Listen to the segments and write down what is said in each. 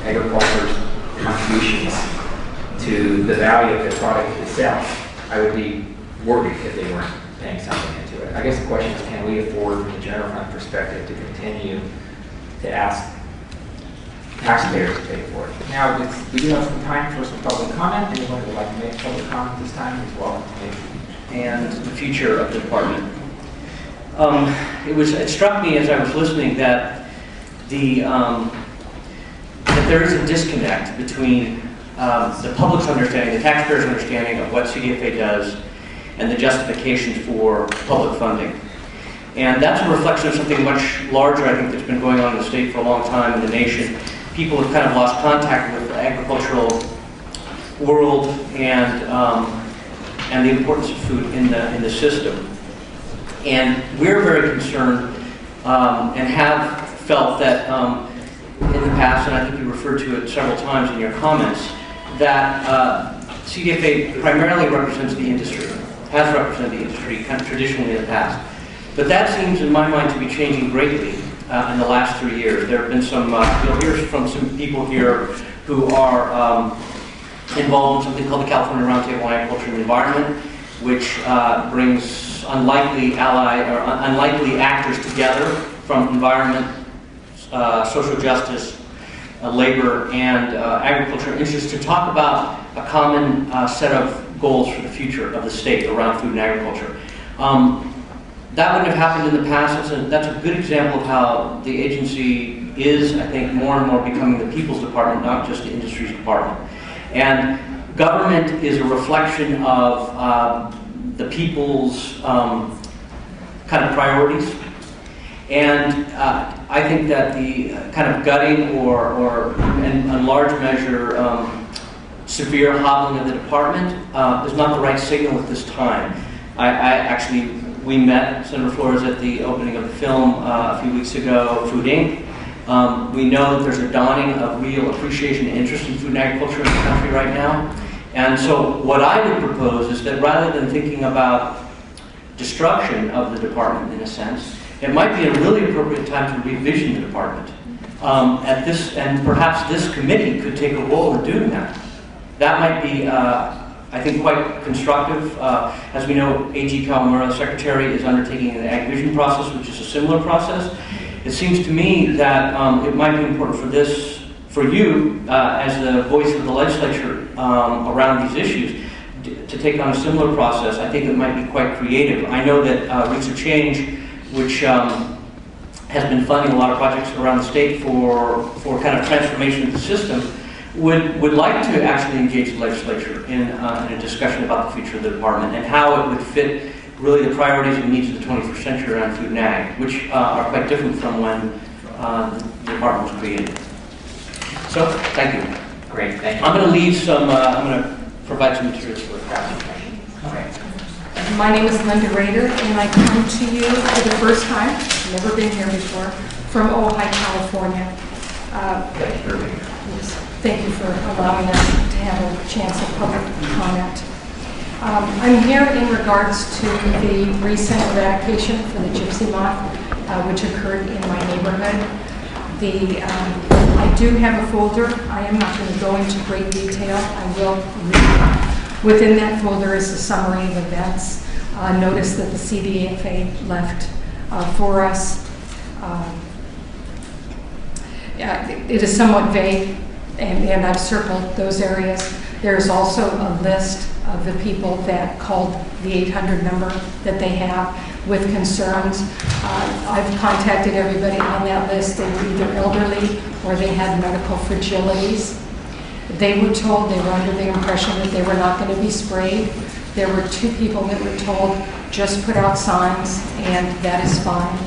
agriculture's contributions to the value of the product itself, I would be worried if they weren't paying something into it. I guess the question is, can we afford, from the general fund perspective, to continue to ask taxpayers to pay for it? Now, we do have some time for some public comment. Anyone who would like to make public comment this time is welcome to make. And the future of the department. It struck me as I was listening that that there is a disconnect between the public's understanding, the taxpayers' understanding of what CDFA does, and the justifications for public funding. And that's a reflection of something much larger, I think, that's been going on in the state for a long time, in the nation. People have kind of lost contact with the agricultural world and the importance of food in the system. And we're very concerned and have felt that in the past, and I think you referred to it several times in your comments, that CDFA primarily represents the industry, has represented the industry kind of traditionally in the past. But that seems, in my mind, to be changing greatly in the last 3 years. There have been some, you'll hear from some people here who are involved in something called the California Roundtable on Agriculture and the Environment, which brings unlikely actors together from environment, social justice, labor, and agriculture interests to talk about a common set of goals for the future of the state around food and agriculture. That wouldn't have happened in the past. That's a good example of how the agency is, I think, more and more becoming the people's department, not just the industry's department. And government is a reflection of the people's kind of priorities. And I think that the kind of gutting or in large measure, severe hobbling of the department is not the right signal at this time. We met Senator Florez at the opening of the film a few weeks ago, Food Inc. We know that there's a dawning of real appreciation and interest in food and agriculture in the country right now. And so what I would propose is that rather than thinking about destruction of the department in a sense, it might be a really appropriate time to revision the department. And perhaps this committee could take a role in doing that. That might be, I think, quite constructive. As we know, AG Calamara, the Secretary, is undertaking an ag vision process, which is a similar process. It seems to me that it might be important for you, as the voice of the legislature around these issues, to take on a similar process. I think it might be quite creative. I know that Roots of Change, which has been funding a lot of projects around the state for kind of transformation of the system, would like to actually engage the legislature in a discussion about the future of the department and how it would fit really the priorities and needs of the 21st century around food and ag, which are quite different from when the department was created. So, thank you. Great, thank you. I'm going to leave some, I'm going to provide some materials for the crowd. Okay. My name is Lynda Rader, and I come to you for the first time, never been here before, from Ojai, California. Thank you for allowing us to have a chance of public comment. I'm here in regards to the recent eradication for the gypsy moth, which occurred in my neighborhood. I do have a folder. I am not going to go into great detail. I will read. Within that folder is a summary of events. Notice that the CDFA left for us. It is somewhat vague, and I've circled those areas. There's also a list of the people that called the 800 number that they have with concerns. I've contacted everybody on that list. They were either elderly or they had medical fragilities. They were told, they were under the impression that they were not going to be sprayed. There were 2 people that were told, just put out signs and that is fine.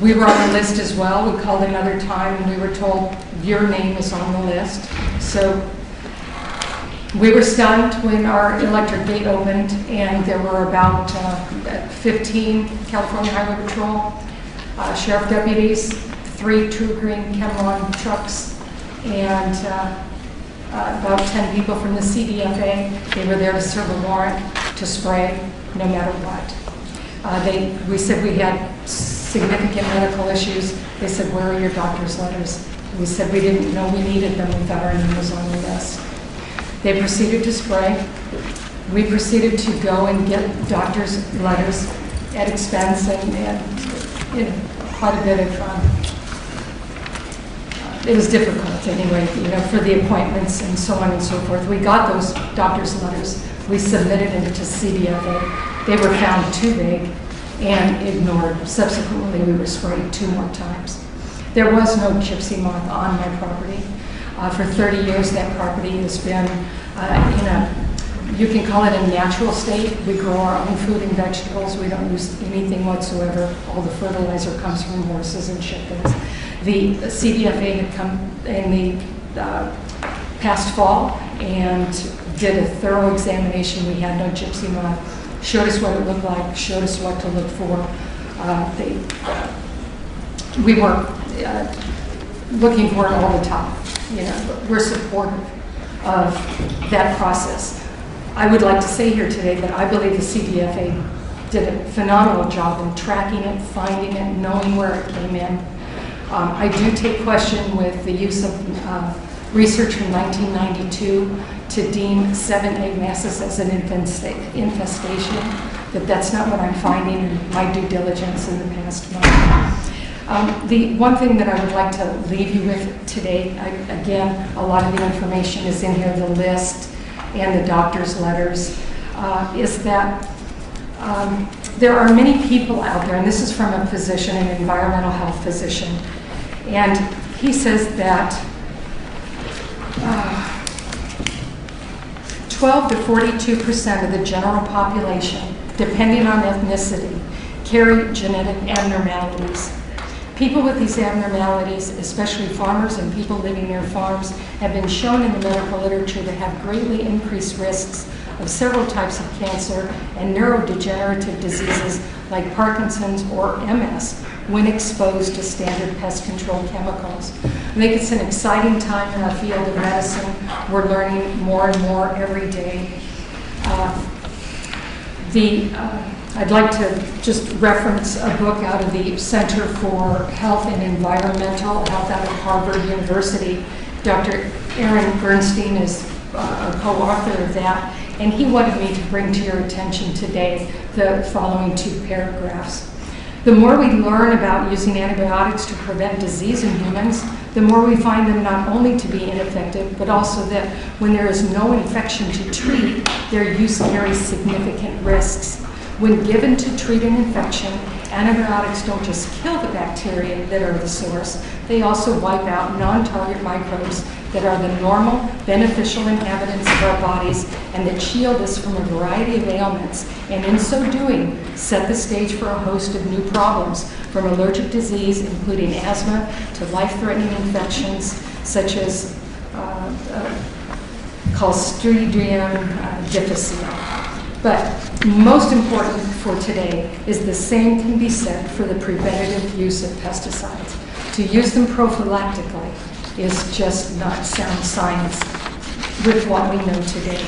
We were on the list as well. We called another time and we were told, your name is on the list. So we were stunned when our electric gate opened and there were about 15 California Highway Patrol, sheriff deputies, 3 True Green Cameron trucks, and about 10 people from the CDFA. They were there to serve a warrant to spray no matter what. We said we had significant medical issues. They said, where are your doctor's letters? We said we didn't know we needed them without our name was on the list. They proceeded to spray. We proceeded to go and get doctor's letters at expense and you know, quite a bit of it was difficult anyway, you know, for the appointments and so on and so forth. We got those doctor's letters. We submitted them to CDFA. They were found too vague and ignored. Subsequently, we were sprayed 2 more times. There was no gypsy moth on my property. For 30 years, that property has been in a, you can call it a natural state. We grow our own food and vegetables. We don't use anything whatsoever. All the fertilizer comes from horses and chickens. The CDFA had come in the past fall and did a thorough examination. We had no gypsy moth. Showed us what it looked like, showed us what to look for. We weren't looking for it all the time. You know, we're supportive of that process. I would like to say here today that I believe the CDFA did a phenomenal job in tracking it, finding it, knowing where it came in. I do take question with the use of research from 1992 to deem 7 egg masses as an infestation, that's not what I'm finding in my due diligence in the past month. The one thing that I would like to leave you with today, again, a lot of the information is in here, the list and the doctor's letters, is that there are many people out there, and this is from a physician, an environmental health physician, and he says that 12 to 42% of the general population, depending on ethnicity, carry genetic abnormalities. People with these abnormalities, especially farmers and people living near farms, have been shown in the medical literature to have greatly increased risks of several types of cancer and neurodegenerative diseases like Parkinson's or MS when exposed to standard pest control chemicals. I think it's an exciting time in our field of medicine. We're learning more and more every day. I'd like to just reference a book out of the Center for Health and Environmental Health out of Harvard University. Dr. Aaron Bernstein is a co-author of that, and he wanted me to bring to your attention today the following 2 paragraphs. The more we learn about using antibiotics to prevent disease in humans, the more we find them not only to be ineffective, but also that when there is no infection to treat, their use carries significant risks. When given to treat an infection, antibiotics don't just kill the bacteria that are the source, they also wipe out non-target microbes that are the normal, beneficial inhabitants of our bodies and that shield us from a variety of ailments, and in so doing, set the stage for a host of new problems, from allergic disease, including asthma, to life-threatening infections such as Clostridium difficile. But most important for today is the same can be said for the preventative use of pesticides. To use them prophylactically is just not sound science with what we know today.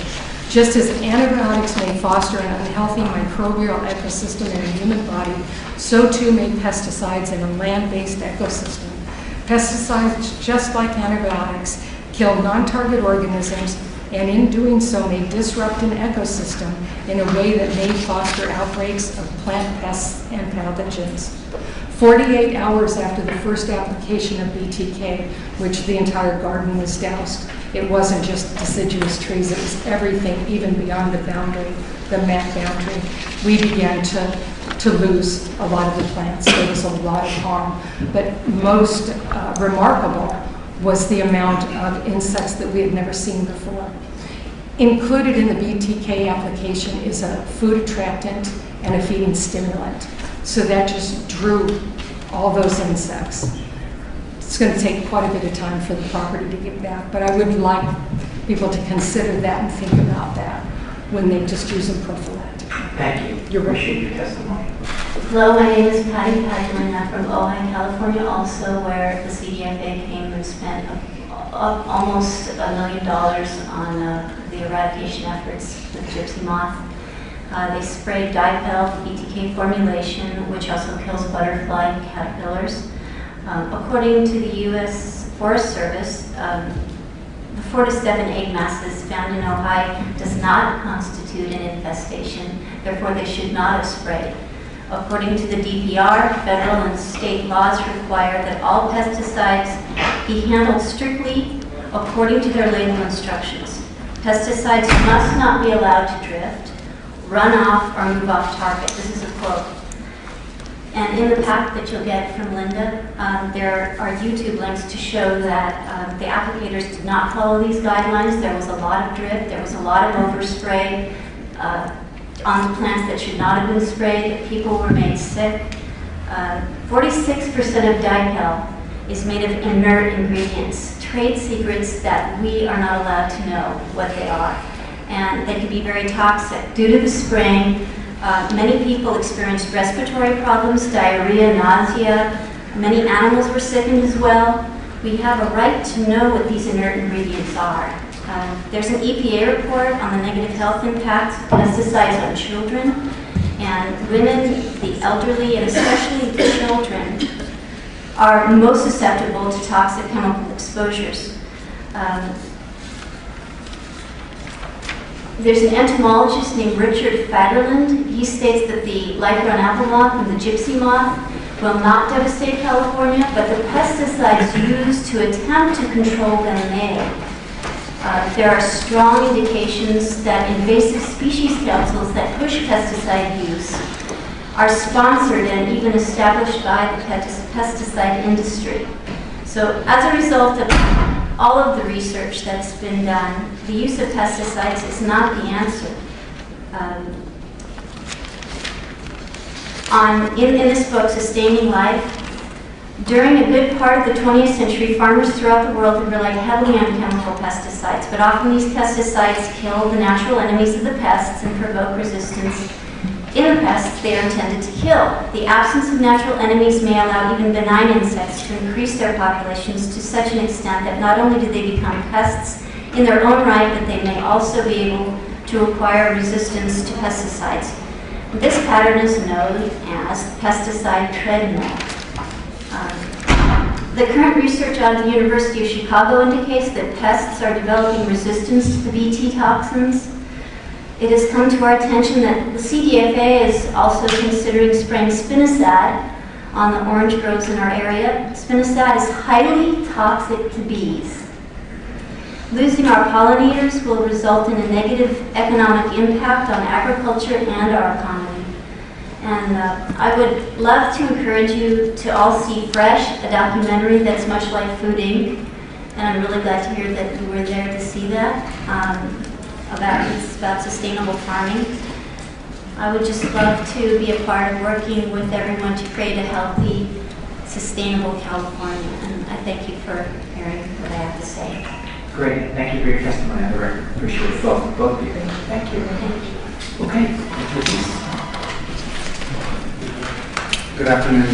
Just as antibiotics may foster an unhealthy microbial ecosystem in a human body, so too may pesticides in a land-based ecosystem. Pesticides, just like antibiotics, kill non-target organisms, and in doing so may disrupt an ecosystem in a way that may foster outbreaks of plant pests and pathogens. 48 hours after the first application of BTK, which the entire garden was doused, it wasn't just deciduous trees, it was everything even beyond the boundary, the MAC boundary. We began to lose a lot of the plants. There was a lot of harm. But most remarkable was the amount of insects that we had never seen before. Included in the BTK application is a food attractant and a feeding stimulant. So that just drew all those insects. It's going to take quite a bit of time for the property to get back, but I would like people to consider that and think about that when they just use them prophylactically. Thank you. You're Appreciate your testimony. Hello, my name is Patty Pagelin. I'm from Ojai, California, also where the CDFA came and spent almost $1 million on the eradication efforts with gypsy moth. They spray dipel, BTK formulation, which also kills butterfly caterpillars. According to the U.S. Forest Service, the 4 to 7 egg masses found in Ojai does not constitute an infestation, therefore they should not have sprayed. According to the DPR, federal and state laws require that all pesticides be handled strictly according to their label instructions. Pesticides must not be allowed to drift, run off, or move off target. This is a quote. And in the pack that you'll get from Lynda, there are YouTube links to show that the applicators did not follow these guidelines. There was a lot of drift, there was a lot of overspray on the plants that should not have been sprayed, that people were made sick. 46% of dipel is made of inert ingredients, trade secrets that we are not allowed to know what they are. And they can be very toxic. Due to the spraying, many people experienced respiratory problems, diarrhea, nausea. Many animals were sickened as well. We have a right to know what these inert ingredients are. There's an EPA report on the negative health impacts of pesticides on children, and women, the elderly, and especially the children are most susceptible to toxic chemical exposures. There's an entomologist named Richard Faderland. He states that the lichen apple moth and the gypsy moth will not devastate California, but the pesticides used to attempt to control them may. There are strong indications that invasive species councils that push pesticide use are sponsored and even established by the pesticide industry. So as a result of all of the research that's been done, the use of pesticides is not the answer. In this book, Sustaining Life, during a good part of the 20th century, farmers throughout the world had relied heavily on chemical pesticides, but often these pesticides kill the natural enemies of the pests and provoke resistance in the pests they are intended to kill. The absence of natural enemies may allow even benign insects to increase their populations to such an extent that not only do they become pests in their own right, but they may also be able to acquire resistance to pesticides. This pattern is known as pesticide treadmill. The current research out of the University of Chicago indicates that pests are developing resistance to the Bt toxins. It has come to our attention that the CDFA is also considering spraying spinosad on the orange groves in our area. Spinosad is highly toxic to bees. Losing our pollinators will result in a negative economic impact on agriculture and our economy. And I would love to encourage you to all see Fresh, a documentary that's much like Food Inc. And I'm really glad to hear that you were there to see that. It's about sustainable farming. I would just love to be a part of working with everyone to create a healthy, sustainable California. And I thank you for hearing what I have to say. Great. Thank you for your testimony on the record. Appreciate it, both of you. Thank you. Okay. Good afternoon,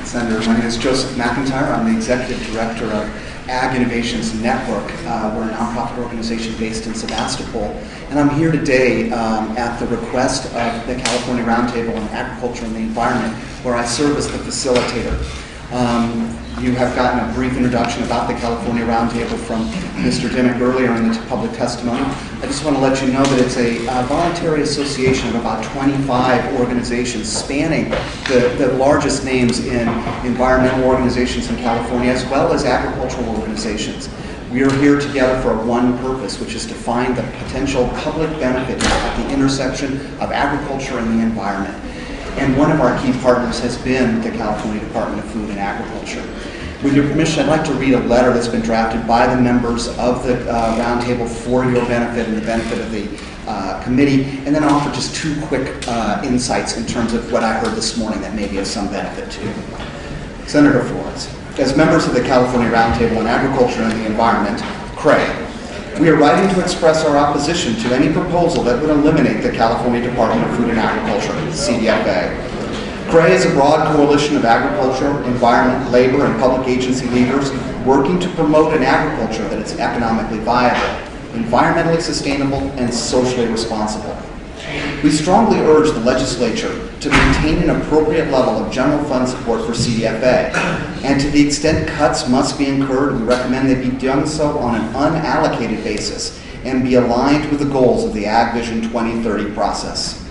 Senator. My name is Joseph McIntyre. I'm the Executive Director of Ag Innovations Network. We're a nonprofit organization based in Sabastopol. And I'm here today at the request of the California Roundtable on Agriculture and the Environment, where I serve as the facilitator. You have gotten a brief introduction about the California Roundtable from Mr. Dimmick earlier in the public testimony. I just want to let you know that it's a voluntary association of about 25 organizations spanning the largest names in environmental organizations in California, as well as agricultural organizations. We are here together for one purpose, which is to find the potential public benefit at the intersection of agriculture and the environment. And one of our key partners has been the California Department of Food and Agriculture. With your permission, I'd like to read a letter that's been drafted by the members of the Roundtable for your benefit and the benefit of the committee, and then offer just two quick insights in terms of what I heard this morning that may be of some benefit to you. Senator Florez, as members of the California Roundtable on Agriculture and the Environment, CRAE, we are writing to express our opposition to any proposal that would eliminate the California Department of Food and Agriculture, CDFA. CRAE is a broad coalition of agriculture, environment, labor, and public agency leaders working to promote an agriculture that is economically viable, environmentally sustainable, and socially responsible. We strongly urge the legislature to maintain an appropriate level of general fund support for CDFA, and to the extent cuts must be incurred, we recommend they be done so on an unallocated basis and be aligned with the goals of the Ag Vision 2030 process.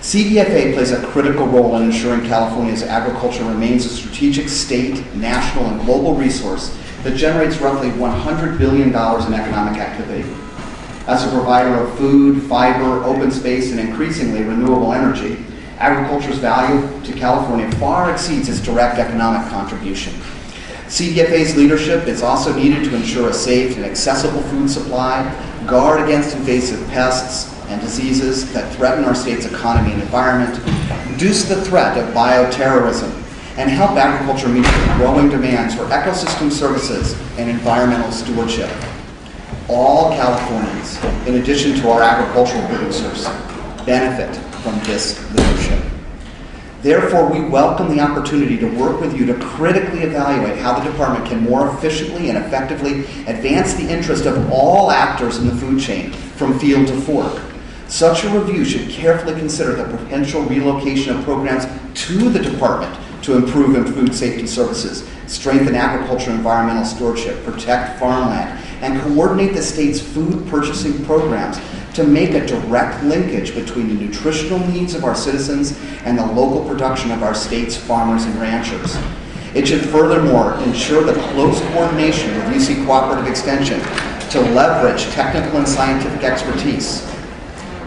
CDFA plays a critical role in ensuring California's agriculture remains a strategic state, national, and global resource that generates roughly $100 billion in economic activity. As a provider of food, fiber, open space, and increasingly renewable energy, agriculture's value to California far exceeds its direct economic contribution. CDFA's leadership is also needed to ensure a safe and accessible food supply, guard against invasive pests and diseases that threaten our state's economy and environment, reduce the threat of bioterrorism, and help agriculture meet the growing demands for ecosystem services and environmental stewardship. All Californians, in addition to our agricultural producers, benefit from this leadership. Therefore, we welcome the opportunity to work with you to critically evaluate how the department can more efficiently and effectively advance the interest of all actors in the food chain, from field to fork. Such a review should carefully consider the potential relocation of programs to the department to improve food safety services, strengthen agriculture and environmental stewardship, protect farmland, and coordinate the state's food purchasing programs to make a direct linkage between the nutritional needs of our citizens and the local production of our state's farmers and ranchers. It should furthermore ensure the close coordination with UC Cooperative Extension to leverage technical and scientific expertise.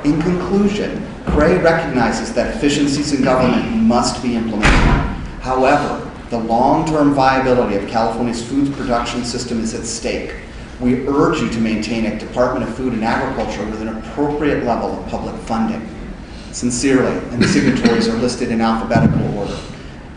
In conclusion, CRAE recognizes that efficiencies in government must be implemented. However, the long-term viability of California's food production system is at stake. We urge you to maintain a Department of Food and Agriculture with an appropriate level of public funding. Sincerely, and the signatories are listed in alphabetical order: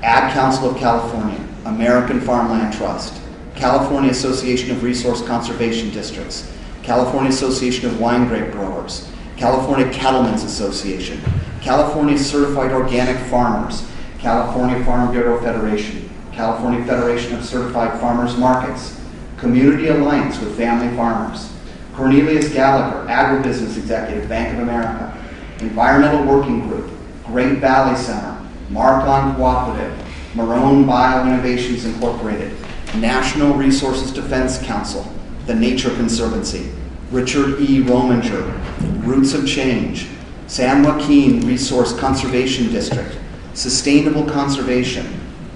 Ad Council of California, American Farmland Trust, California Association of Resource Conservation Districts, California Association of Wine Grape Growers, California Cattlemen's Association, California Certified Organic Farmers, California Farm Bureau Federation, California Federation of Certified Farmers Markets, Community Alliance with Family Farmers, Cornelius Gallagher, Agribusiness Executive, Bank of America, Environmental Working Group, Great Valley Center, Marta Cooperative, Marone Bioinnovations Incorporated, National Resources Defense Council, the Nature Conservancy, Richard E. Rominger, Roots of Change, San Joaquin Resource Conservation District, Sustainable Conservation,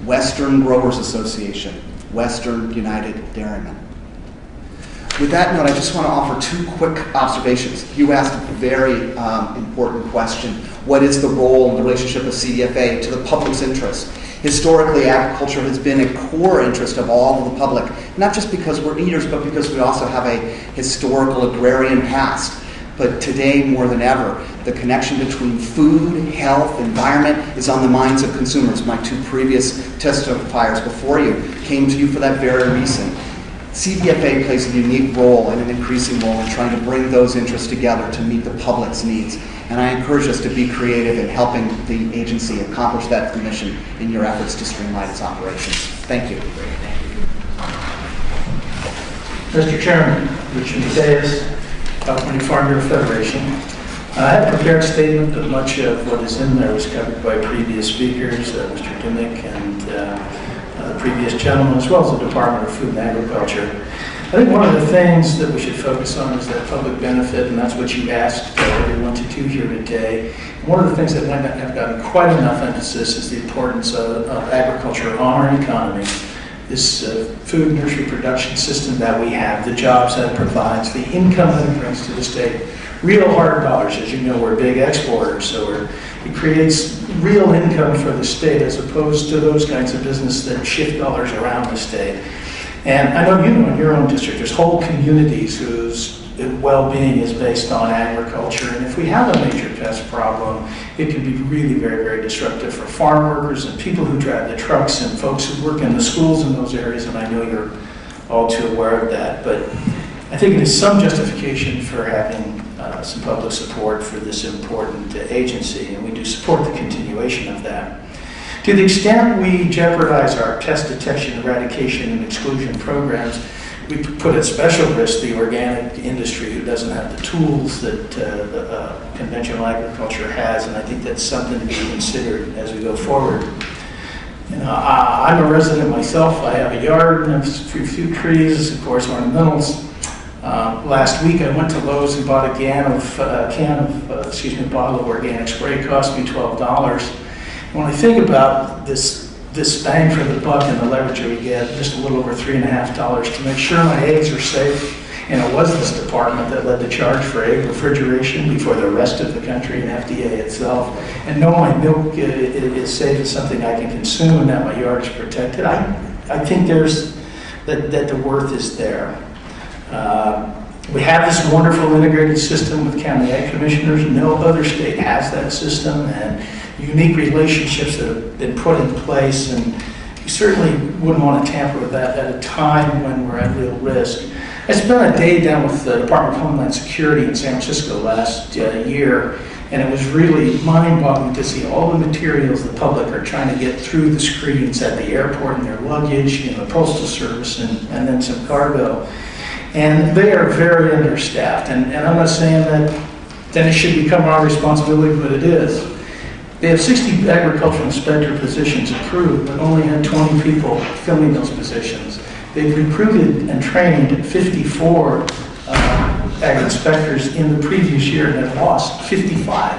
Western Growers Association, Western United Dairymen. With that note, I just want to offer two quick observations. You asked a very important question. What is the role and the relationship of CDFA to the public's interest? Historically, agriculture has been a core interest of all of the public, not just because we're eaters, but because we also have a historical agrarian past. But today, more than ever, the connection between food, health, environment is on the minds of consumers. My two previous testifiers before you came to you for that very reason. CDFA plays a unique role and an increasing role in trying to bring those interests together to meet the public's needs. And I encourage us to be creative in helping the agency accomplish that mission in your efforts to streamline its operations. Thank you. Mr. Chairman, Richard Thayer, California Farm Bureau Federation. I have a prepared statement, but much of what is in there was covered by previous speakers, Mr. Yannick and the previous gentleman, as well as the Department of Food and Agriculture. I think one of the things that we should focus on is that public benefit, and that's what you asked everyone to do here today. And one of the things that might not have gotten quite enough emphasis is the importance of agriculture on our economy. This food nursery production system that we have, the jobs that it provides, the income that it brings to the state, real hard dollars. As you know, we're big exporters, so it creates real income for the state as opposed to those kinds of business that shift dollars around the state. And I know you know in your own district, there's whole communities whose well-being is based on agriculture. And if we have a major pest problem, it can be really very, very disruptive for farm workers and people who drive the trucks and folks who work in the schools in those areas. And I know you're all too aware of that. But I think it is some justification for having some public support for this important agency. And we do support the continuation of that. To the extent we jeopardize our pest detection, eradication, and exclusion programs, we put at special risk the organic industry who doesn't have the tools that conventional agriculture has, and I think that's something to be considered as we go forward. You know, I'm a resident myself. I have a yard and a few trees, of course, ornamentals. Last week I went to Lowe's and bought a bottle of organic spray. It cost me $12. When I think about this bang for the buck and the leverage we get, just a little over $3.50 to make sure my eggs are safe. And it was this department that led the charge for egg refrigeration before the rest of the country and FDA itself. And know my milk is safe, it's something I can consume, and that my yard is protected. I think that the worth is there. We have this wonderful integrated system with county ag commissioners. No other state has that system, and unique relationships that have been put in place, and you certainly wouldn't want to tamper with that at a time when we're at real risk. I spent a day down with the Department of Homeland Security in San Francisco last year, and it was really mind-boggling to see all the materials the public are trying to get through the screens at the airport, and their luggage, you know, the Postal Service, and then some cargo. And they are very understaffed, and I'm not saying that it should become our responsibility, but it is. They have 60 agricultural inspector positions approved, but only had 20 people filling those positions. They've recruited and trained 54 ag inspectors in the previous year and have lost 55.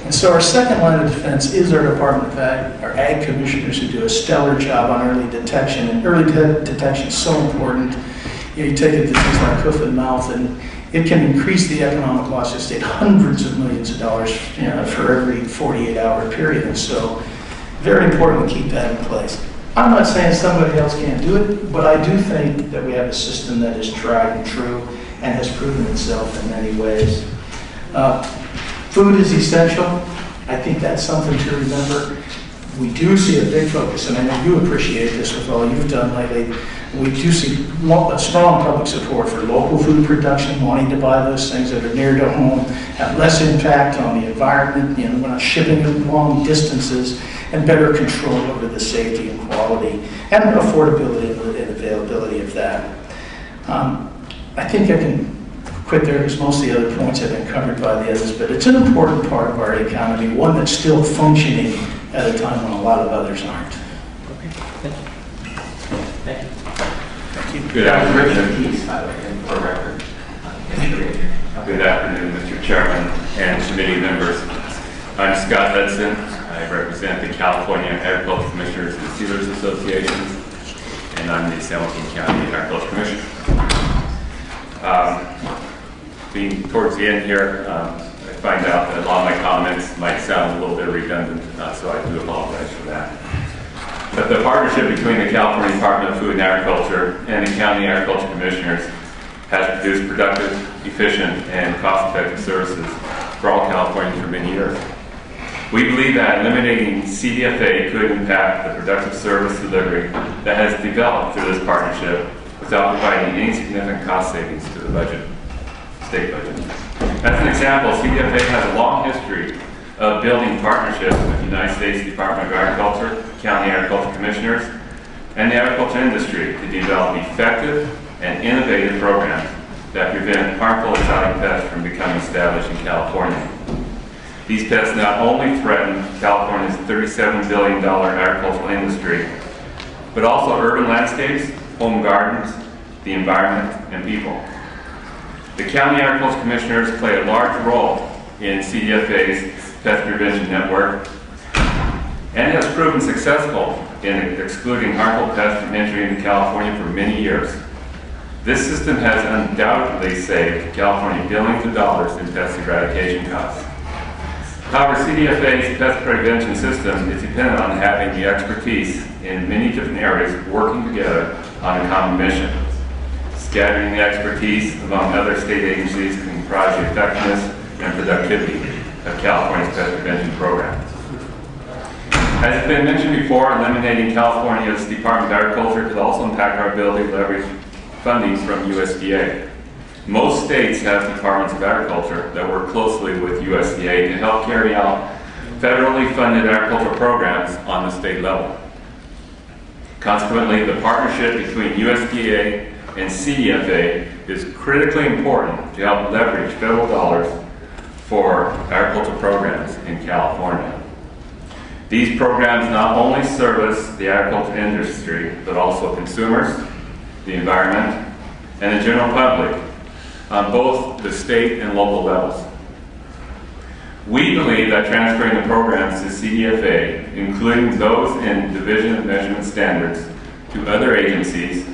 And so our second line of defense is our Department of Ag, our ag commissioners who do a stellar job on early detection, and early detection is so important. You know, you take a disease like hoof and mouth, and it can increase the economic loss of the state hundreds of millions of dollars, you know, for every 48-hour period. And so, very important to keep that in place. I'm not saying somebody else can't do it, but I do think that we have a system that is tried and true and has proven itself in many ways. Food is essential. I think that's something to remember. We do see a big focus, and I know you appreciate this with all you've done lately. We do see a strong public support for local food production, wanting to buy those things that are near to home, have less impact on the environment, you know, we're not shipping them long distances, and better control over the safety and quality and affordability and availability of that. I think I can quit there because most of the other points have been covered by the others, but it's an important part of our economy, one that's still functioning at a time when a lot of others aren't. Okay, thank you. Thank you. Thank you. Good afternoon. Good afternoon, Mr. Chairman and committee members. I'm Scott Hudson. I represent the California Agricultural Commissioners and Sealers Associations, and I'm the San Joaquin County Agricultural Commissioner. Being towards the end here, I find out that a lot of my comments might sound a little bit redundant, so I do apologize for that. But the partnership between the California Department of Food and Agriculture and the County Agriculture Commissioners has produced productive, efficient, and cost-effective services for all Californians for many years. We believe that eliminating CDFA could impact the productive service delivery that has developed through this partnership without providing any significant cost savings to the budget, state budget. As an example, CDFA has a long history of building partnerships with the United States Department of Agriculture, County Agriculture Commissioners, and the agriculture industry to develop effective and innovative programs that prevent harmful exotic pests from becoming established in California. These pests not only threaten California's $37 billion agricultural industry, but also urban landscapes, home gardens, the environment, and people. The County Agriculture Commissioners play a large role in CDFA's pest prevention network, and has proven successful in excluding harmful pests from entry into California for many years. This system has undoubtedly saved California billions of dollars in pest eradication costs. However, CDFA's pest prevention system is dependent on having the expertise in many different areas working together on a common mission. Scattering the expertise among other state agencies can improve the effectiveness and productivity of California's pest prevention program. As has been mentioned before, eliminating California's Department of Agriculture could also impact our ability to leverage funding from USDA. Most states have departments of agriculture that work closely with USDA to help carry out federally funded agricultural programs on the state level. Consequently, the partnership between USDA and CDFA is critically important to help leverage federal dollars for agricultural programs in California. These programs not only service the agriculture industry, but also consumers, the environment, and the general public on both the state and local levels. We believe that transferring the programs to CDFA, including those in Division of Measurement Standards, to other agencies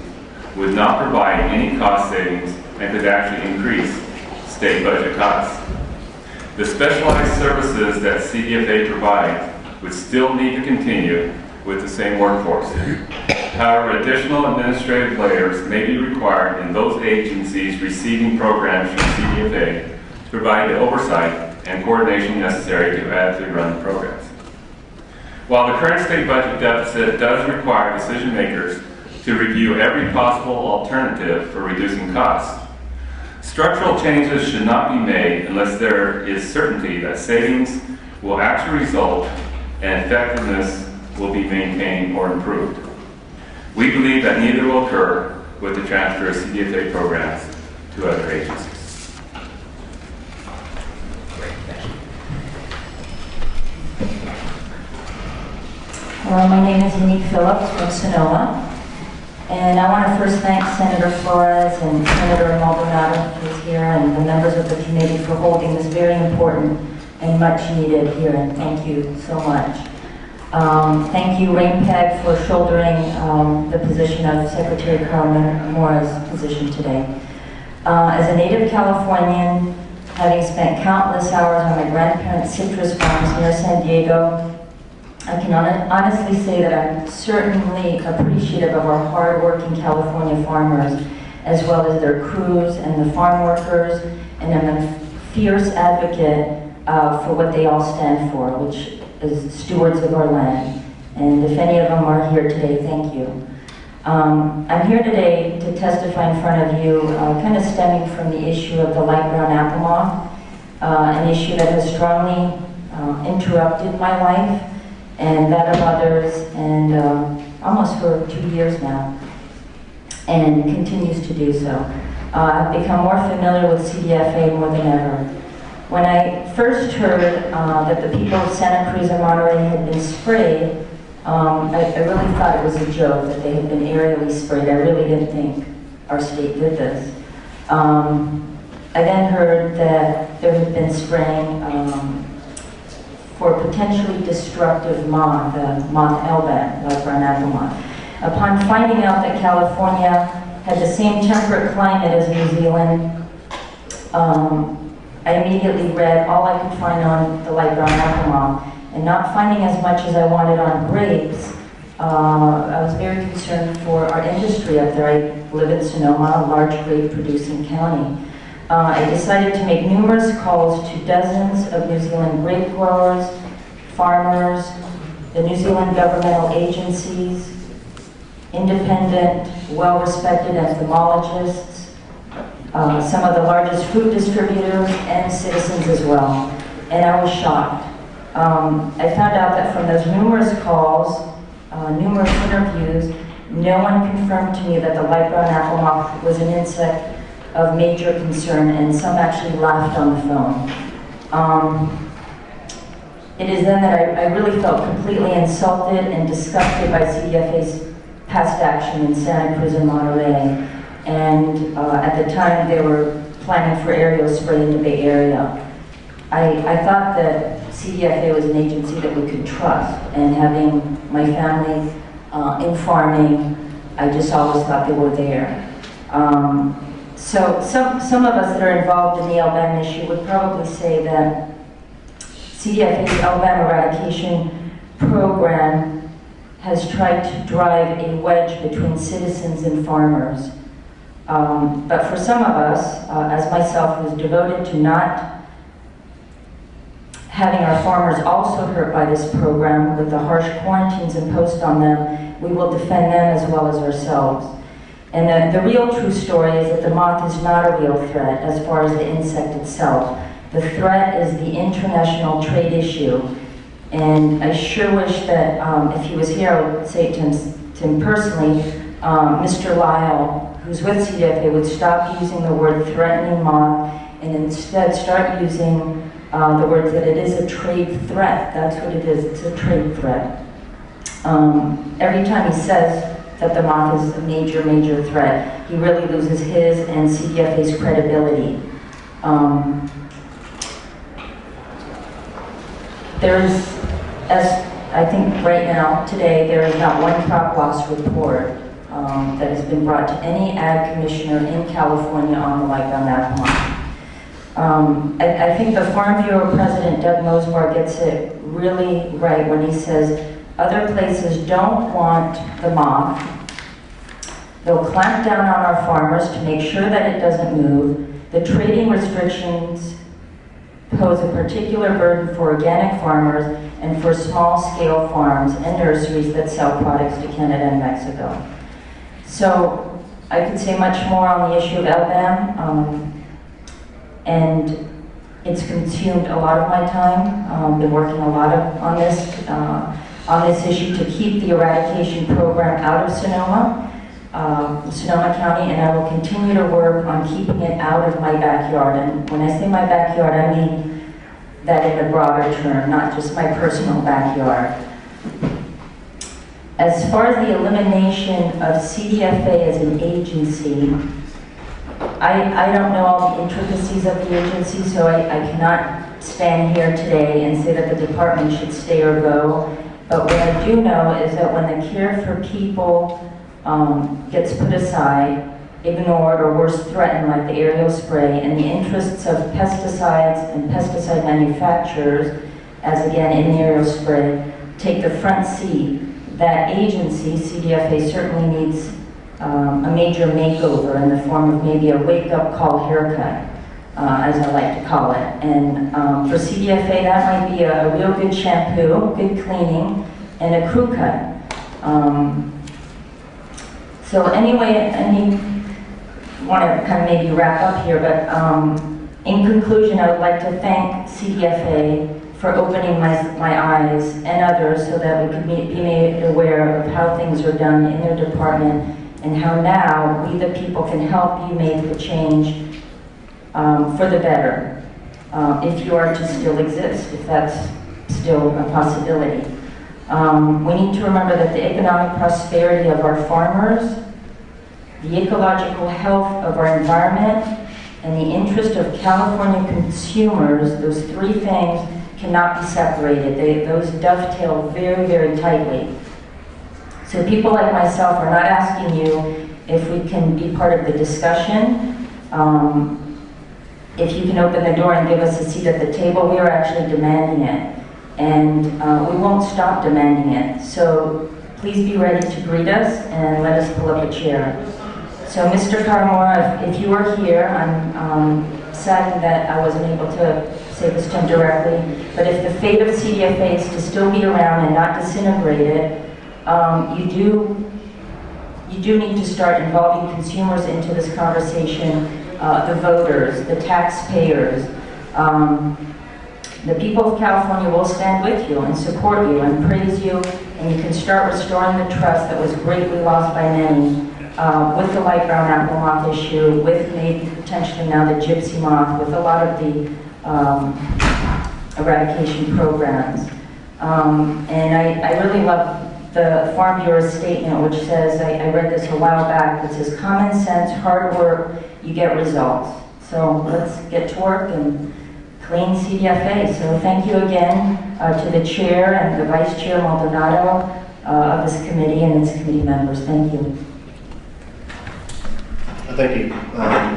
would not provide any cost savings and could actually increase state budget costs. The specialized services that CDFA provides would still need to continue with the same workforce. However, additional administrative layers may be required in those agencies receiving programs from CDFA to provide the oversight and coordination necessary to adequately run the programs. While the current state budget deficit does require decision makers to review every possible alternative for reducing costs, structural changes should not be made unless there is certainty that savings will actually result and effectiveness will be maintained or improved. We believe that neither will occur with the transfer of CDFA programs to other agencies. Hello, my name is Yannick Phillips from Sonoma, and I want to first thank Senator Florez and Senator Maldonado, who's here, and the members of the committee for holding this very important and much needed hearing. Thank you so much. Thank you, RainPeg, for shouldering the position of Secretary Carl Mora's position today. As a native Californian, having spent countless hours on my grandparents' citrus farms near San Diego, I can honestly say that I'm certainly appreciative of our hard-working California farmers, as well as their crews and the farm workers, and I'm a fierce advocate for what they all stand for, which is stewards of our land. And if any of them are here today, thank you. I'm here today to testify in front of you, kind of stemming from the issue of the light brown apple moth, an issue that has strongly interrupted my life and that of others, and almost for 2 years now, and continues to do so. I've become more familiar with CDFA more than ever. When I first heard that the people of Santa Cruz and Monterey had been sprayed, I really thought it was a joke that they had been aerially sprayed. I really didn't think our state did this. I then heard that there had been spraying for potentially destructive moth, the moth elbat, like brown apple moth. Upon finding out that California had the same temperate climate as New Zealand, I immediately read all I could find on the light brown apple moth, and not finding as much as I wanted on grapes, I was very concerned for our industry up there. I live in Sonoma, a large grape producing county. I decided to make numerous calls to dozens of New Zealand grape growers, farmers, the New Zealand governmental agencies, independent, well-respected entomologists, some of the largest food distributors, and citizens as well. And I was shocked. I found out that from those numerous calls, numerous interviews, no one confirmed to me that the light brown apple moth was an insect of major concern, and some actually laughed on the phone. It is then that I really felt completely insulted and disgusted by CDFA's past action in Santa Cruz and Monterey. And at the time, they were planning for aerial spray in the Bay Area. I thought that CDFA was an agency that we could trust, and having my family in farming, I just always thought they were there. So some of us that are involved in the LBAM issue would probably say that CDFA's LBAM eradication program has tried to drive a wedge between citizens and farmers. But for some of us, as myself, who's devoted to not having our farmers also hurt by this program with the harsh quarantines imposed on them, we will defend them as well as ourselves. And the real true story is that the moth is not a real threat as far as the insect itself. The threat is the international trade issue. And I sure wish that if he was here, I would say to him personally, Mr. Lyle, who's with CDFA, would stop using the word threatening moth and instead start using the words that it is a trade threat. That's what it is, it's a trade threat. Every time he says that the moth is a major, major threat, he really loses his and CDFA's credibility. There's, as I think right now, today, there is not one crop loss report that has been brought to any ag commissioner in California on the white-brown apple moth. I think the Farm Bureau President, Doug Mosbar, gets it really right when he says other places don't want the moth. They'll clamp down on our farmers to make sure that it doesn't move. The trading restrictions pose a particular burden for organic farmers and for small-scale farms and nurseries that sell products to Canada and Mexico. So I could say much more on the issue of LBAM, and it's consumed a lot of my time. Been working a lot on this issue to keep the eradication program out of Sonoma County, and I will continue to work on keeping it out of my backyard. And when I say my backyard, I mean that in a broader term, not just my personal backyard. As far as the elimination of CDFA as an agency, I don't know all the intricacies of the agency, so I cannot stand here today and say that the department should stay or go. But what I do know is that when the care for people gets put aside, ignored, or worse, threatened, like the aerial spray, and the interests of pesticides and pesticide manufacturers, as again in the aerial spray, take the front seat, that agency, CDFA, certainly needs a major makeover in the form of maybe a wake-up call haircut, as I like to call it. And for CDFA, that might be a real good shampoo, good cleaning, and a crew cut. So anyway, I want to kind of maybe wrap up here, but in conclusion, I would like to thank CDFA for opening my eyes and others so that we could be made aware of how things are done in their department and how now we, the people, can help you make the change for the better, if you are to still exist, if that's still a possibility. We need to remember that the economic prosperity of our farmers, the ecological health of our environment, and the interest of California consumers, those three things cannot be separated. Those dovetail very, very tightly. So people like myself are not asking you if we can be part of the discussion. If you can open the door and give us a seat at the table, we are actually demanding it. And we won't stop demanding it. So please be ready to greet us and let us pull up a chair. So Mr. Karamora, if you are here, I'm saddened that I wasn't able to say this to him directly, but if the fate of CDFA is to still be around and not disintegrated, you do need to start involving consumers into this conversation, the voters, the taxpayers. The people of California will stand with you and support you and praise you, and you can start restoring the trust that was greatly lost by many with the light brown apple moth issue, with maybe potentially now the gypsy moth, with a lot of the eradication programs. And I really love the Farm Bureau's statement, which says, I read this a while back, it says, common sense, hard work, you get results. So let's get to work and clean CDFA. So thank you again to the chair and the vice chair, Maldonado, of this committee and its committee members. Thank you. Thank you.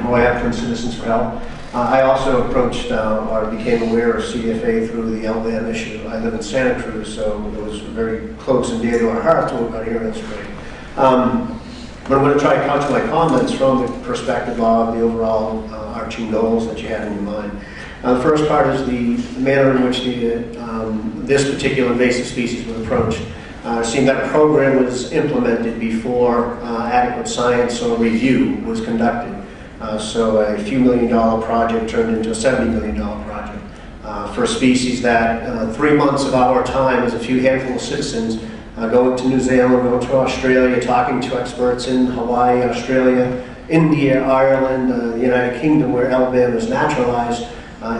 Roy Upton, Citizens for Health. I also approached or became aware of CDFA through the LBAM issue. I live in Santa Cruz, so it was very close and dear to our hearts to work on here in the spring. But I'm going to try to couch my comments from the perspective of the overall arching goals that you had in your mind. The first part is the manner in which this particular invasive species was approached. It seemed that a program was implemented before adequate science or review was conducted. So a few $1 million project turned into a $70 million project for a species that 3 months of our time as a few handful of citizens going to New Zealand, going to Australia, talking to experts in Hawaii, Australia, India, Ireland, the United Kingdom, where LBAM is naturalized.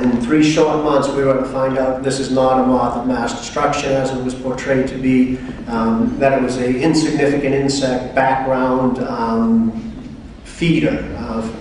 In 3 short months, we were able to find out this is not a moth of mass destruction as it was portrayed to be, that it was an insignificant insect background feeder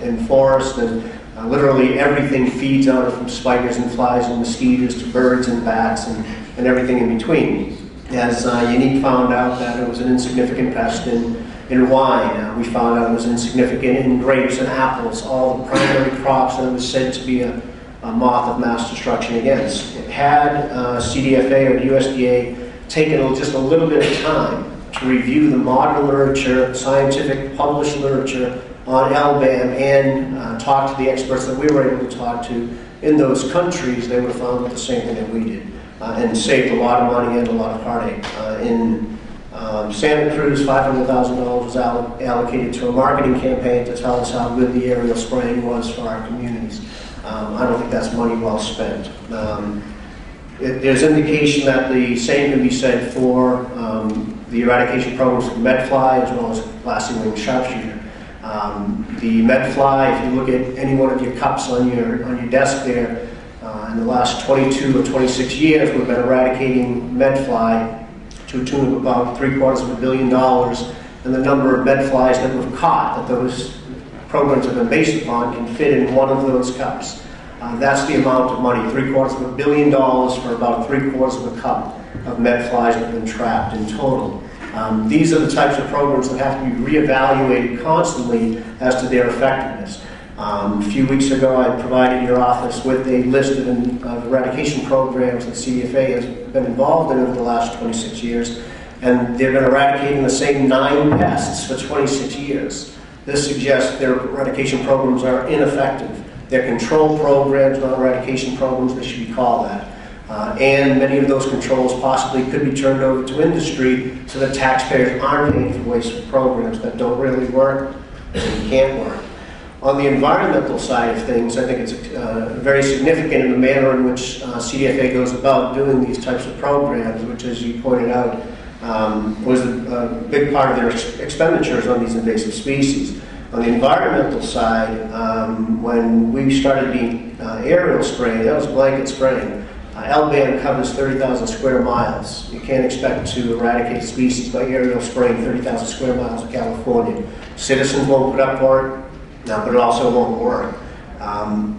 in forest, and literally everything feeds on it, from spiders and flies and mosquitoes to birds and bats and everything in between. As Yannick found out that it was an insignificant pest in wine, we found out it was insignificant in grapes and apples, all the primary crops that it was said to be a moth of mass destruction against. It had CDFA or the USDA taken just a little bit of time to review the modern literature, scientific published literature on LBAM, and talk to the experts that we were able to talk to in those countries, they would have found out the same thing that we did, and saved a lot of money and a lot of heartache. In Santa Cruz, $500,000 was allocated to a marketing campaign to tell us how good the aerial spraying was for our communities. I don't think that's money well spent. There's indication that the same can be said for the eradication programs for medfly as well as glassy-winged sharpshooter. The medfly, if you look at any one of your cups on your desk there, in the last 22 or 26 years, we've been eradicating medfly to a tune of about $750 million, and the number of medflies that we've caught that those programs have been based upon can fit in one of those cups. That's the amount of money, $750 million for about 3/4 of a cup of medflies that have been trapped in total. These are the types of programs that have to be reevaluated constantly as to their effectiveness. A few weeks ago, I provided your office with a list of eradication programs that CDFA has been involved in over the last 26 years, and they've been eradicating the same 9 pests for 26 years. This suggests their eradication programs are ineffective. They're control programs, not eradication programs, they should be called that. And many of those controls possibly could be turned over to industry so that taxpayers aren't paying for wasteful programs that don't really work and can't work. On the environmental side of things, I think it's very significant in the manner in which CDFA goes about doing these types of programs, which, as you pointed out, was a big part of their expenditures on these invasive species. On the environmental side, when we started the aerial spraying, that was blanket spraying. LBAM covers 30,000 square miles. You can't expect to eradicate species by aerial spraying 30,000 square miles of California. Citizens won't put up for it, but it also won't work.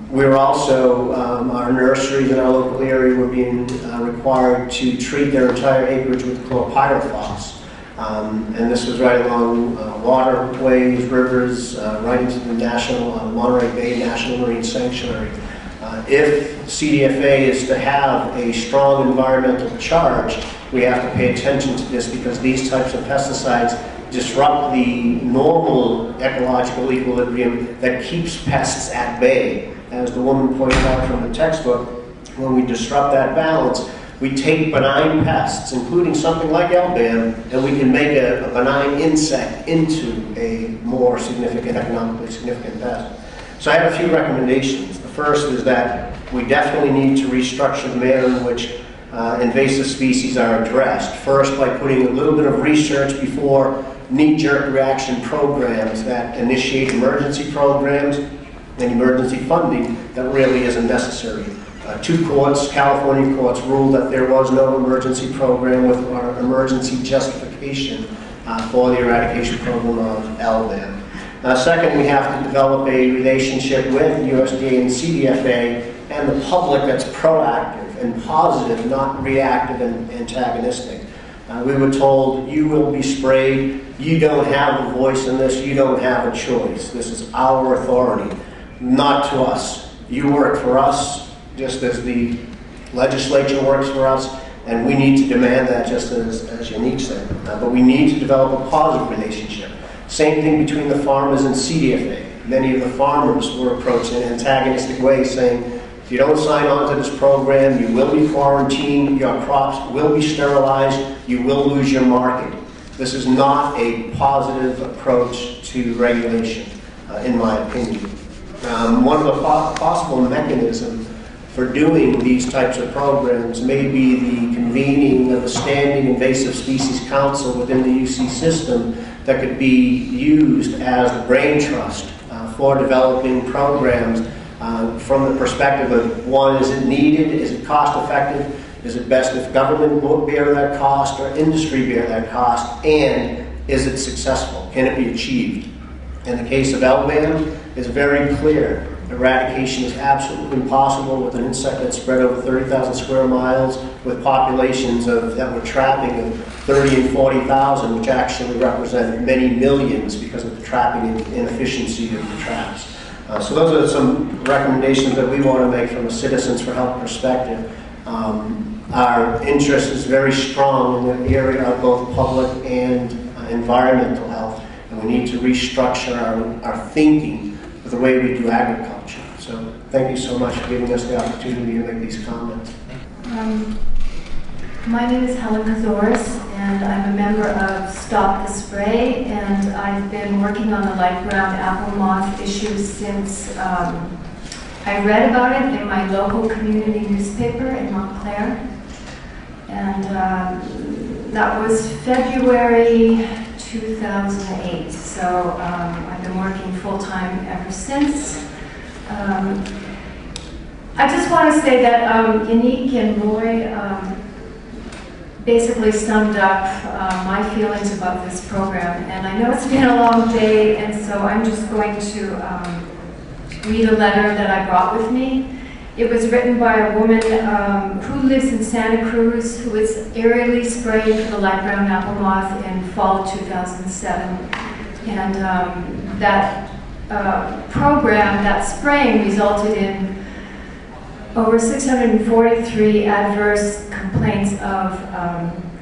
We're also, our nurseries in our local area were being required to treat their entire acreage with chlorpyrifos. And this was right along waterways, rivers, right into the Monterey Bay National Marine Sanctuary. If CDFA is to have a strong environmental charge, we have to pay attention to this, because these types of pesticides disrupt the normal ecological equilibrium that keeps pests at bay. As the woman pointed out from the textbook, when we disrupt that balance, we take benign pests, including something like LBAM, and we can make a benign insect into a more significant, economically significant pest. So I have a few recommendations. The first is that we definitely need to restructure the manner in which invasive species are addressed. First, by putting a little bit of research before knee-jerk reaction programs that initiate emergency programs and emergency funding that really isn't necessary. 2 courts, California courts, ruled that there was no emergency program with our emergency justification for the eradication program of LBAM. Second, we have to develop a relationship with USDA and CDFA and the public that's proactive and positive, not reactive and antagonistic. We were told, you will be sprayed, you don't have a voice in this, you don't have a choice. This is our authority, not to us. You work for us, just as the legislature works for us, and we need to demand that, just as Yannick said. But we need to develop a positive relationship. Same thing between the farmers and CDFA. Many of the farmers were approached in an antagonistic way, saying, if you don't sign on to this program, you will be quarantined, your crops will be sterilized, you will lose your market. This is not a positive approach to regulation, in my opinion. One of the possible mechanisms for doing these types of programs may be the convening of a standing invasive species council within the UC system that could be used as the brain trust for developing programs from the perspective of, one, is it needed, is it cost effective, is it best if government will bear that cost or industry bear that cost, and is it successful, can it be achieved? In the case of LBAM, it's very clear. Eradication is absolutely impossible with an insect that's spread over 30,000 square miles with populations that we're trapping of 30 and 40,000, which actually represent many millions because of the trapping and inefficiency of the traps. So those are some recommendations that we want to make from a Citizens for Health perspective. Our interest is very strong in the area of both public and environmental health, and we need to restructure our thinking with the way we do agriculture. So thank you so much for giving us the opportunity to make these comments. My name is Helen Kozoriz, and I'm a member of Stop the Spray, and I've been working on the light brown apple moth issue since I read about it in my local community newspaper in Montclair. And that was February 2008, so I've been working full-time ever since. I just want to say that Yannick and Roy basically summed up my feelings about this program, and I know it's been a long day, and so I'm just going to read a letter that I brought with me. It was written by a woman who lives in Santa Cruz, who was aerially sprayed for the light brown apple moth in fall of 2007. And that program, that spraying, resulted in over 643 adverse complaints of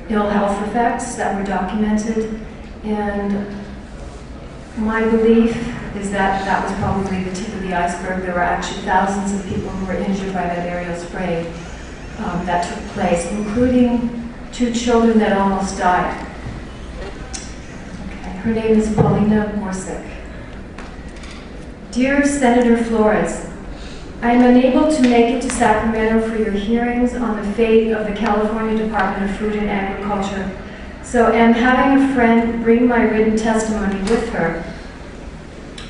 ill health effects that were documented. And my belief is that that was probably the tip of the iceberg. There were actually thousands of people who were injured by that aerial spray that took place, including 2 children that almost died. Okay. Her name is Paulina Borsook. Dear Senator Florez, I am unable to make it to Sacramento for your hearings on the fate of the California Department of Food and Agriculture, so am having a friend bring my written testimony with her.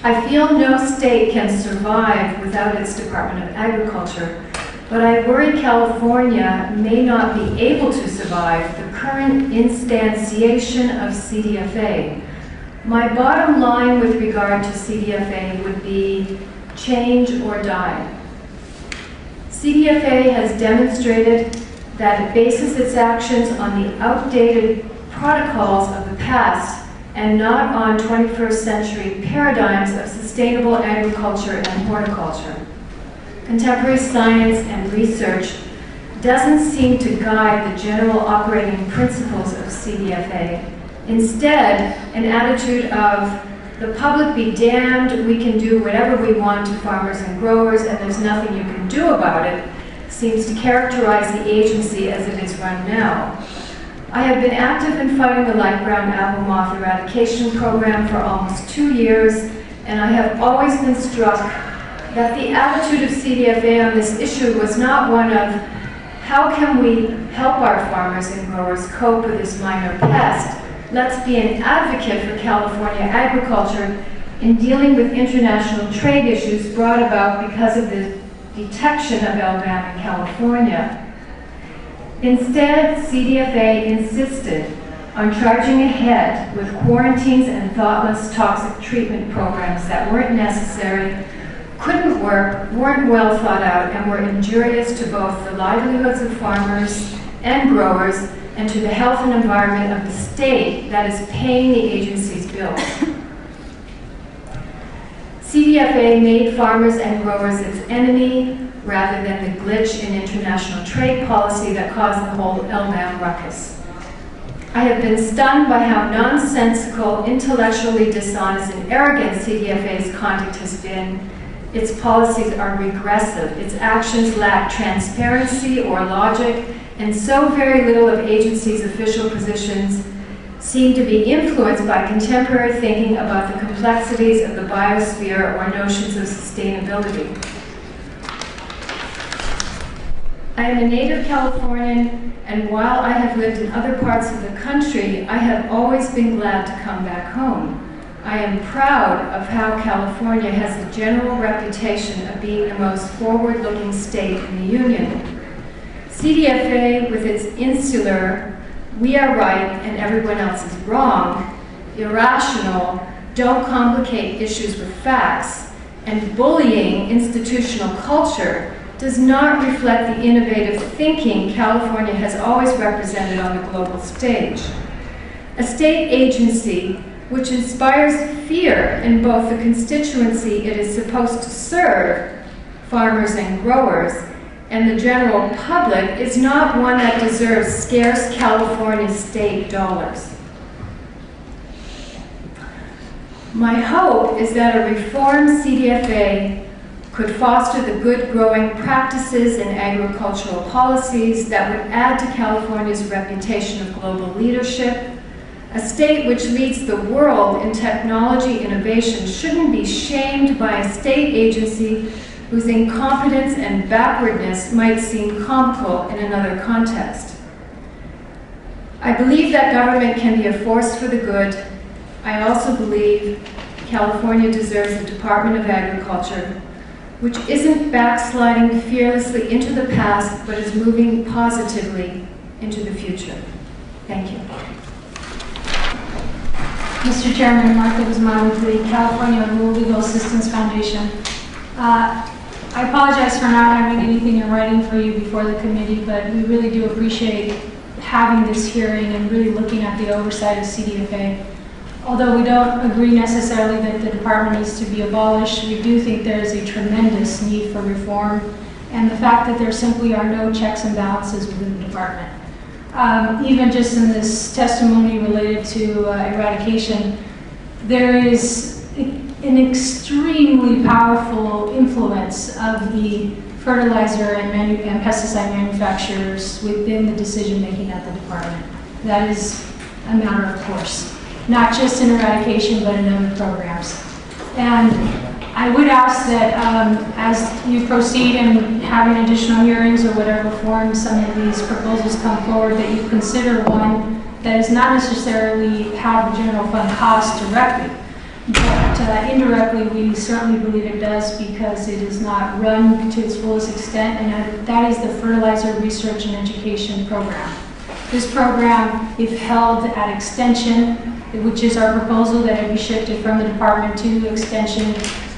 I feel no state can survive without its Department of Agriculture, but I worry California may not be able to survive the current instantiation of CDFA. My bottom line with regard to CDFA would be change or die. CDFA has demonstrated that it bases its actions on the outdated protocols of the past and not on 21st century paradigms of sustainable agriculture and horticulture. Contemporary science and research doesn't seem to guide the general operating principles of CDFA. Instead, an attitude of the public be damned, we can do whatever we want to farmers and growers and there's nothing you can do about it, seems to characterize the agency as it is run now. I have been active in fighting the light brown apple moth eradication program for almost 2 years, and I have always been struck that the attitude of CDFA on this issue was not one of how can we help our farmers and growers cope with this minor pest. Let's be an advocate for California agriculture in dealing with international trade issues brought about because of the detection of LBAM in California. Instead, CDFA insisted on charging ahead with quarantines and thoughtless toxic treatment programs that weren't necessary, couldn't work, weren't well thought out, and were injurious to both the livelihoods of farmers and growers and to the health and environment of the state that is paying the agency's bills. CDFA made farmers and growers its enemy rather than the glitch in international trade policy that caused the whole LBAM ruckus. I have been stunned by how nonsensical, intellectually dishonest, and arrogant CDFA's conduct has been. Its policies are regressive, its actions lack transparency or logic, and so very little of agency's official positions seem to be influenced by contemporary thinking about the complexities of the biosphere or notions of sustainability. I am a native Californian, and while I have lived in other parts of the country, I have always been glad to come back home. I am proud of how California has the general reputation of being the most forward-looking state in the Union. CDFA, with its insular, we are right and everyone else is wrong, irrational, don't complicate issues with facts, and bullying institutional culture does not reflect the innovative thinking California has always represented on the global stage. A state agency which inspires fear in both the constituency it is supposed to serve, farmers and growers, and the general public, is not one that deserves scarce California state dollars. My hope is that a reformed CDFA could foster the good growing practices and agricultural policies that would add to California's reputation of global leadership. A state which leads the world in technology innovation shouldn't be shamed by a state agency whose incompetence and backwardness might seem comical in another context. I believe that government can be a force for the good. I also believe California deserves a Department of Agriculture which isn't backsliding fearlessly into the past, but is moving positively into the future. Thank you. Mr. Chairman, Marta Guzman with the California Rural Legal Assistance Foundation. I apologize for not having anything in writing for you before the committee, but we really do appreciate having this hearing and really looking at the oversight of CDFA. Although we don't agree necessarily that the department needs to be abolished, we do think there is a tremendous need for reform, and the fact that there simply are no checks and balances within the department. Even just in this testimony related to eradication, there is an extremely powerful influence of the fertilizer and pesticide manufacturers within the decision making at the department. That is a matter of course, not just in eradication, but in other programs. And I would ask that as you proceed in having additional hearings or whatever form some of these proposals come forward, that you consider one that does not necessarily have the general fund cost directly, but indirectly we certainly believe it does because it is not run to its fullest extent, and that is the Fertilizer Research and Education Program. This program, if held at extension, which is our proposal that it be shifted from the department to extension,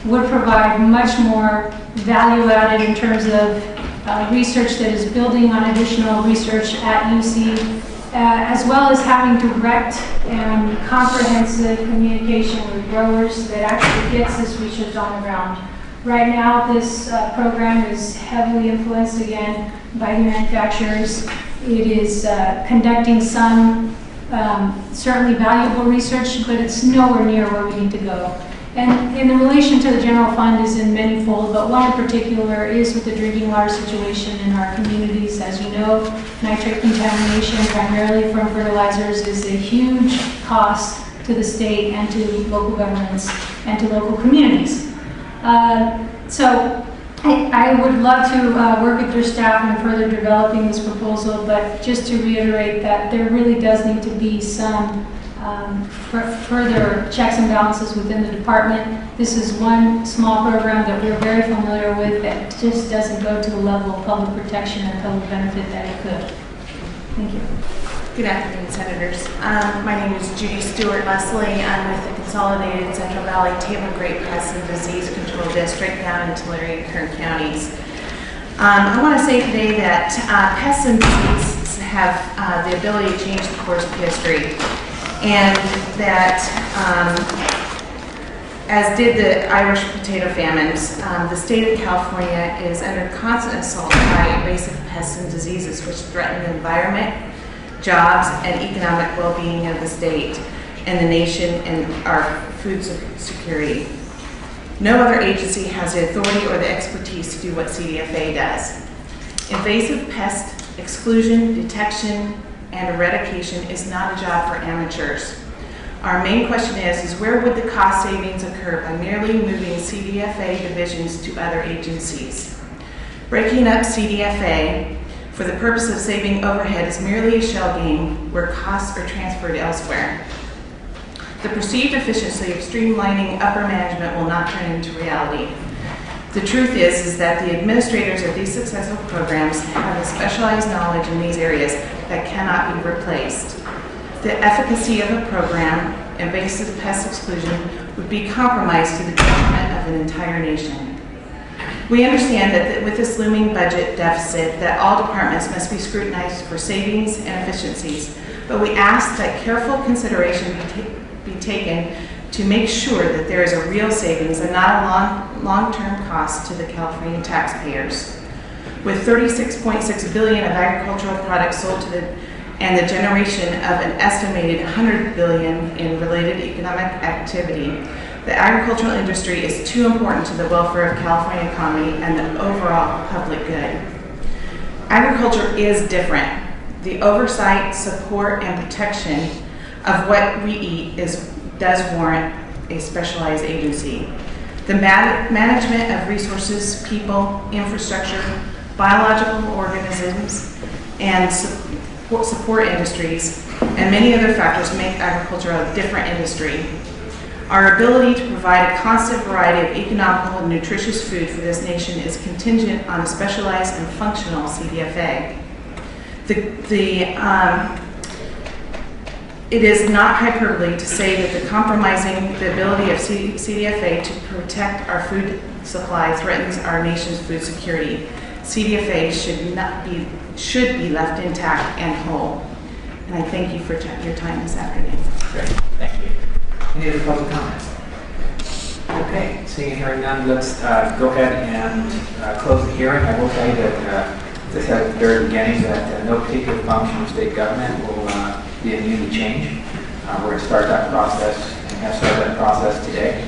would provide much more value added in terms of research that is building on additional research at UC, as well as having direct and comprehensive communication with growers that actually gets this research on the ground. Right now, this program is heavily influenced again by the manufacturers. It is conducting some certainly valuable research, but it's nowhere near where we need to go. And in relation to the general fund is in manyfold, but one in particular is with the drinking water situation in our communities. As you know, nitrate contamination, primarily from fertilizers, is a huge cost to the state and to local governments and to local communities. So I would love to work with your staff in further developing this proposal, but just to reiterate that there really does need to be some further checks and balances within the department. This is one small program that we're very familiar with that just doesn't go to the level of public protection and public benefit that it could. Thank you. Good afternoon, Senators. My name is Judy Stewart Leslie. I'm with the Consolidated Central Valley Table Grape Pest and Disease Control District down in Tulare and Kern counties. I want to say today that pests and diseases have the ability to change the course of history, and that, as did the Irish potato famines, the state of California is under constant assault by invasive pests and diseases which threaten the environment, jobs, and economic well-being of the state and the nation and our food security. No other agency has the authority or the expertise to do what CDFA does. Invasive pest exclusion, detection, and eradication is not a job for amateurs. Our main question is where would the cost savings occur by merely moving CDFA divisions to other agencies? Breaking up CDFA for the purpose of saving overhead is merely a shell game where costs are transferred elsewhere. The perceived efficiency of streamlining upper management will not turn into reality. The truth is that the administrators of these successful programs have a specialized knowledge in these areas that cannot be replaced. The efficacy of a program invasive pest exclusion would be compromised to the detriment of an entire nation. We understand that with this looming budget deficit that all departments must be scrutinized for savings and efficiencies, but we ask that careful consideration be taken to make sure that there is a real savings and not a long-term cost to the California taxpayers. With $36.6 billion of agricultural products sold and the generation of an estimated $100 billion in related economic activity, the agricultural industry is too important to the welfare of California economy and the overall public good. Agriculture is different. The oversight, support, and protection of what we eat does warrant a specialized agency. The management of resources, people, infrastructure, biological organisms, and support industries, and many other factors make agriculture a different industry. Our ability to provide a constant variety of economical and nutritious food for this nation is contingent on a specialized and functional CDFA. It is not hyperbole to say that compromising the ability of CDFA to protect our food supply threatens our nation's food security. CDFA should be left intact and whole. And I thank you for your time this afternoon. Great, thank you. Any other public comments? Okay, seeing and hearing none, let's go ahead and close the hearing. I will tell you that, as I said at the very beginning, that no particular function of state government will be immune to change. We're going to start that process and have started that process today.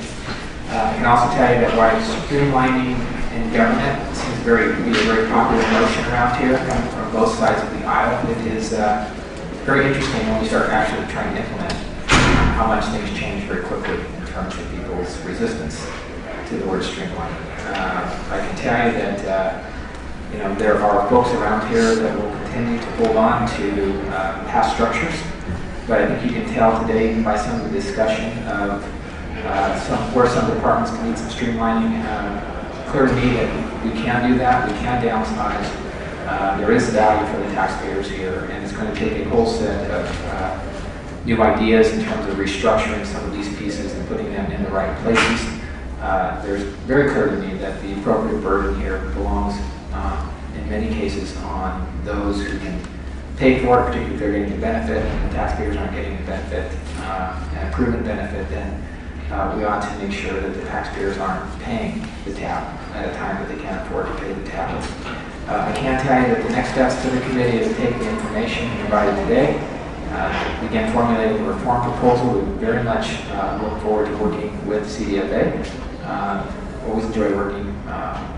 I can also tell you that while streamlining in government seems to be a very popular notion around here, coming from both sides of the aisle, it is very interesting when we start actually trying to implement how much things change very quickly in terms of people's resistance to the word streamlining. I can tell you that there are folks around here that will continue to hold on to past structures, but I think you can tell today even by some of the discussion of where some departments can need some streamlining. Clear to me that we can do that, we can downsize. There is value for the taxpayers here, and it's going to take a whole set of new ideas in terms of restructuring some of these pieces and putting them in the right places. There's very clear to me that the appropriate burden here belongs in many cases on those who can pay for it, particularly if they're getting the benefit and the taxpayers aren't getting the benefit, and a proven benefit, then we ought to make sure that the taxpayers aren't paying the tab at a time that they can't afford to pay the tab. I can tell you that the next steps to the committee is to take the information provided today, begin formulating a reform proposal. We very much look forward to working with CDFA. Always enjoy working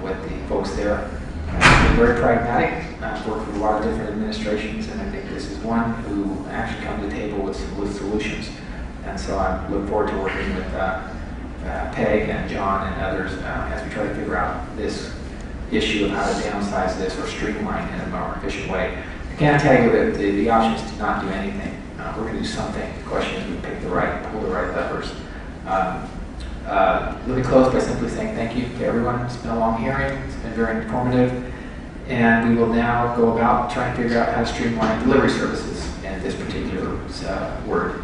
with the folks there. They're very pragmatic. I've worked with a lot of different administrations, and I think this is one who actually come to the table with solutions. And so I look forward to working with Peg and John and others as we try to figure out this issue of how to downsize this or streamline in a more efficient way. I can't tell you that the option is to not do anything. We're going to do something. The question is we pull the right levers. Let me close by simply saying thank you to everyone. It's been a long hearing. It's been very informative. And we will now go about trying to figure out how to streamline delivery services in this particular word.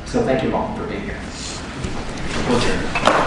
So thank you all for being here. We'll adjourn.